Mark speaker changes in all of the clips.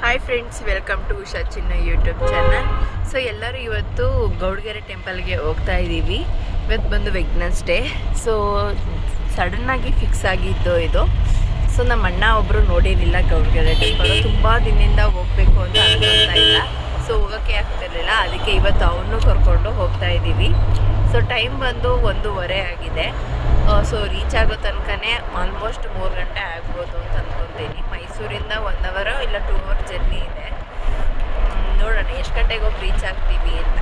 Speaker 1: Hi friends, welcome to Usha Chinna YouTube channel. So ಎಲ್ಲರೂ ಇವತ್ತು ಗೌಡಗೆರೆ ಟೆಂಪಲ್ಗೆ ಹೋಗ್ತಾ ಇದ್ದೀವಿ. ಇವತ್ತು ಬಂದು ವೆಡ್ನೆಸ್ಡೇ. ಸೊ ಸಡನ್ನಾಗಿ ಫಿಕ್ಸ್ ಆಗಿದ್ದು ಇದು. ಸೊ ನಮ್ಮ ಅಣ್ಣ ಒಬ್ಬರು ನೋಡಿರಲಿಲ್ಲ ಗೌಡಗೆರೆ ಟೆಂಪಲ್. ತುಂಬ ದಿನದಿಂದ ಹೋಗಬೇಕು ಅಂತ ಅನ್ಕೊಳ್ತಾ ಇಲ್ಲ. ಸೊ ಹೋಗೋಕ್ಕೆ ಆಗ್ತಿರ್ಲಿಲ್ಲ. ಅದಕ್ಕೆ ಇವತ್ತು ಅವನು ಕರ್ಕೊಂಡು ಹೋಗ್ತಾ ಇದ್ದೀವಿ. ಸೊ ಟೈಮ್ ಬಂದು 1:30 ಆಗಿದೆ. ಸೊ ರೀಚ್ ಆಗೋ ತನಕನೇ ಆಲ್ಮೋಸ್ಟ್ 3 ಗಂಟೆ ಆಗ್ಬೋದು ಅಂತ ಅಂದ್ಕೊತೀನಿ. ಮೈಸೂರಿಂದ 1 ಅವರ್ ಇಲ್ಲ 2 ಅವರ್ ಜರ್ನಿ ಇದೆ. ನೋಡೋಣ ಎಷ್ಟು ಗಂಟೆಗೆ ಹೋಗಿ ರೀಚ್ ಆಗ್ತೀವಿ ಅಂತ.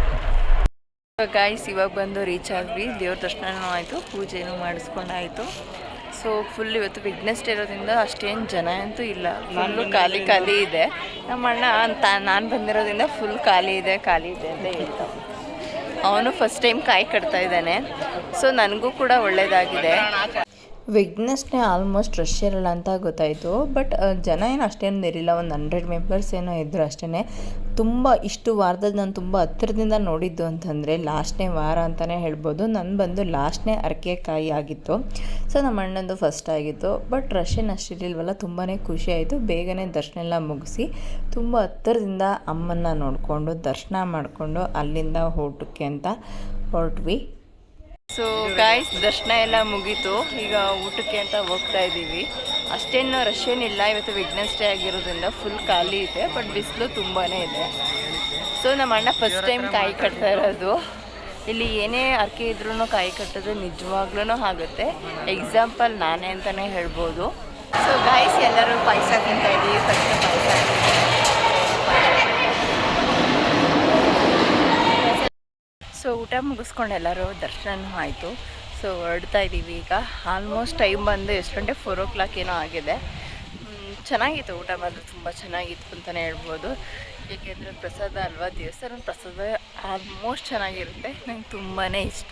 Speaker 1: ಗಾಯ್ಸ್, ಇವಾಗ ಬಂದು ರೀಚ್ ಆದ್ವಿ. ದೇವ್ರ ದರ್ಶನನೂ ಆಯಿತು, ಪೂಜೆನೂ ಮಾಡಿಸ್ಕೊಂಡಾಯಿತು. ಸೊ ಫುಲ್ ಇವತ್ತು ವೆಡ್ನೆಸ್ಡೇ ಇರೋದ್ರಿಂದ ಅಷ್ಟೇನು ಜನ ಅಂತೂ ಇಲ್ಲ. ಫುಲ್ಲು ಖಾಲಿ ಇದೆ. ನಮ್ಮ ಅಣ್ಣ ಅಂತ ನಾನು ಬಂದಿರೋದ್ರಿಂದ ಫುಲ್ ಖಾಲಿ ಇದೆ ಅಂತ ಹೇಳ್ತಾವೆ. ಅವನು ಫಸ್ಟ್ ಟೈಮ್ ಕಾಯಿ ಕಟ್ತಾ ಇದ್ದಾನೆ. ಸೊ ನನಗೂ ಕೂಡ ಒಳ್ಳೆಯದಾಗಿದೆ. ವೆಡ್ನೆಸ್ಡೇ ಆಲ್ಮೋಸ್ಟ್ ರಶ್ ಇರಲ್ಲ ಅಂತ ಗೊತ್ತಾಯಿತು. ಬಟ್ ಜನ ಏನು ಅಷ್ಟೇನು ಇರಲಿಲ್ಲ. ಒಂದು 100 ಮೆಂಬರ್ಸ್ ಏನೋ ಇದ್ದರು ಅಷ್ಟೇ. ತುಂಬ ಇಷ್ಟು ವಾರದಲ್ಲಿ ನಾನು ತುಂಬ ಹತ್ತಿರದಿಂದ ನೋಡಿದ್ದು ಅಂತಂದರೆ ಲಾಸ್ಟ್ನೇ ವಾರ ಅಂತಲೇ ಹೇಳ್ಬೋದು. ನಾನು ಬಂದು ಲಾಸ್ಟ್ನೇ ಅರಕೆಕಾಯಿ ಆಗಿತ್ತು. ಸೊ ನಮ್ಮ ಅಣ್ಣಂದು ಫಸ್ಟ್ ಆಗಿತ್ತು. ಬಟ್ ರಶ್ ಏನು ಅಷ್ಟಿರಲಿಲ್ವಲ್ಲ, ತುಂಬಾ ಖುಷಿ ಆಯಿತು. ಬೇಗನೆ ದರ್ಶನ ಎಲ್ಲ ಮುಗಿಸಿ ತುಂಬ ಹತ್ತಿರದಿಂದ ಅಮ್ಮನ್ನ ನೋಡಿಕೊಂಡು ದರ್ಶನ ಮಾಡಿಕೊಂಡು ಅಲ್ಲಿಂದ ಊಟಕ್ಕೆ ಅಂತ ಹೊರಟ್ವಿ. ಸೊ ಗಾಯ್ಸ್, ದರ್ಶನ ಎಲ್ಲ ಮುಗೀತು. ಈಗ ಊಟಕ್ಕೆ ಅಂತ ಹೋಗ್ತಾ ಇದ್ದೀವಿ. ಅಷ್ಟೇನು ರಶ್ ಏನಿಲ್ಲ. ಇವತ್ತು ವೆಡ್ನೆಸ್ಡೇ ಆಗಿರೋದ್ರಿಂದ ಫುಲ್ ಖಾಲಿ ಇದೆ. ಬಟ್ ಬಿಸಿಲು ತುಂಬಾ ಇದೆ. ಸೊ ನಮ್ಮ ಅಣ್ಣ ಫಸ್ಟ್ ಟೈಮ್ ಕಾಯಿ ಕಟ್ತಾ ಇರೋದು. ಇಲ್ಲಿ ಏನೇ ಅರ್ಕೆ ಇದ್ರೂ ಕಾಯಿ ಕಟ್ಟೋದು ನಿಜವಾಗ್ಲೂ ಆಗುತ್ತೆ. ಎಕ್ಸಾಂಪಲ್ ನಾನೇ ಅಂತಲೇ ಹೇಳ್ಬೋದು. ಸೊ ಗಾಯ್ಸ್, ಎಲ್ಲರೂ ಪಾಯಸ ತಿಂತಾ ಇದ್ದೀವಿ. ಫಸ್ಟ್ ಪಾಯಸ. ಸೊ ಊಟ ಮುಗಿಸ್ಕೊಂಡು ಎಲ್ಲರೂ ದರ್ಶನ ಆಯಿತು. ಸೊ ಹೊರಡ್ತಾ ಇದ್ದೀವಿ ಈಗ. ಆಲ್ಮೋಸ್ಟ್ ಟೈಮ್ ಬಂದು ಎಷ್ಟು ಗಂಟೆ 4 o'clock ಏನೋ ಆಗಿದೆ. ಚೆನ್ನಾಗಿತ್ತು ಊಟ, ಮಾತ್ರ ತುಂಬ ಚೆನ್ನಾಗಿತ್ತು ಅಂತಲೇ ಹೇಳ್ಬೋದು. ಏಕೆಂದರೆ ಪ್ರಸಾದ ಅಲ್ವಾ, ದೇವಸ್ಥಾನದ ಪ್ರಸಾದ ಆಲ್ಮೋಸ್ಟ್ ಚೆನ್ನಾಗಿರುತ್ತೆ. ನಂಗೆ ತುಂಬಾ ಇಷ್ಟ.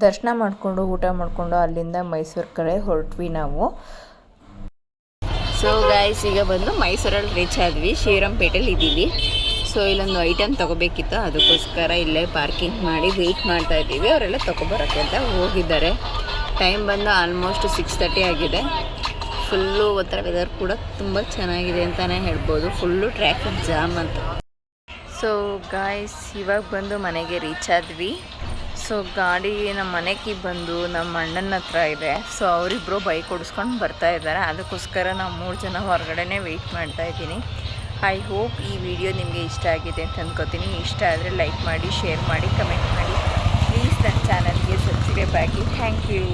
Speaker 1: ದರ್ಶನ ಮಾಡಿಕೊಂಡು ಊಟ ಮಾಡಿಕೊಂಡು ಅಲ್ಲಿಂದ ಮೈಸೂರು ಕಡೆ ಹೊರಟ್ವಿ ನಾವು. ಸೊ ಗಾಯ್ಸ್, ಈಗ ಬಂದು ಮೈಸೂರಲ್ಲಿ ರೀಚ್ ಆದ್ವಿ. ಶ್ರೀರಂಪೇಟೆಯಲ್ಲಿ ಇದ್ದೀವಿ. ಸೊ ಇಲ್ಲೊಂದು ಐಟಮ್ ತೊಗೋಬೇಕಿತ್ತು, ಅದಕ್ಕೋಸ್ಕರ ಇಲ್ಲೇ ಪಾರ್ಕಿಂಗ್ ಮಾಡಿ ವೆಯ್ಟ್ ಮಾಡ್ತಾ ಇದ್ದೀವಿ. ಅವರೆಲ್ಲ ತೊಗೊಬರೋಕ್ಕೆ ಅಂತ ಹೋಗಿದ್ದಾರೆ. ಟೈಮ್ ಬಂದು ಆಲ್ಮೋಸ್ಟ್ 6:30 ಆಗಿದೆ. ಫುಲ್ಲು ಒಂಥರ ವೆದರ್ ಕೂಡ ತುಂಬ ಚೆನ್ನಾಗಿದೆ ಅಂತಲೇ ಹೇಳ್ಬೋದು. ಫುಲ್ಲು ಟ್ರಾಫಿಕ್ ಜಾಮ್ ಅಂತ. ಸೊ ಗಾಯ್ಸ್, ಇವಾಗ ಬಂದು ಮನೆಗೆ ರೀಚ್ ಆದ್ವಿ. ಸೊ ಗಾಡಿ ನಮ್ಮ ಮನೆಗೆ ಬಂದು ನಮ್ಮ ಅಣ್ಣನ ಹತ್ರ ಇದೆ. ಸೊ ಅವರಿಬ್ಬರು ಬೈಕ್ ಓಡಿಸ್ಕೊಂಡು ಬರ್ತಾ ಇದ್ದಾರೆ. ಅದಕ್ಕೋಸ್ಕರ ನಾವು 3 ಜನ ಹೊರಗಡೆನೇ ವೆಯ್ಟ್ ಮಾಡ್ತಾ ಇದ್ದೀನಿ. ಐ ಹೋಪ್ ಈ ವಿಡಿಯೋ ನಿಮಗೆ ಇಷ್ಟ ಆಗಿದೆ ಅಂತ ಅಂದ್ಕೋತೀನಿ. ಇಷ್ಟ ಆದರೆ ಲೈಕ್ ಮಾಡಿ, ಶೇರ್ ಮಾಡಿ, ಕಮೆಂಟ್ ಮಾಡಿ. ಪ್ಲೀಸ್ ನನ್ನ ಚಾನಲ್ಗೆ ಸಬ್ಸ್ಕ್ರೈಬ್ ಆಗಿ. Thank you.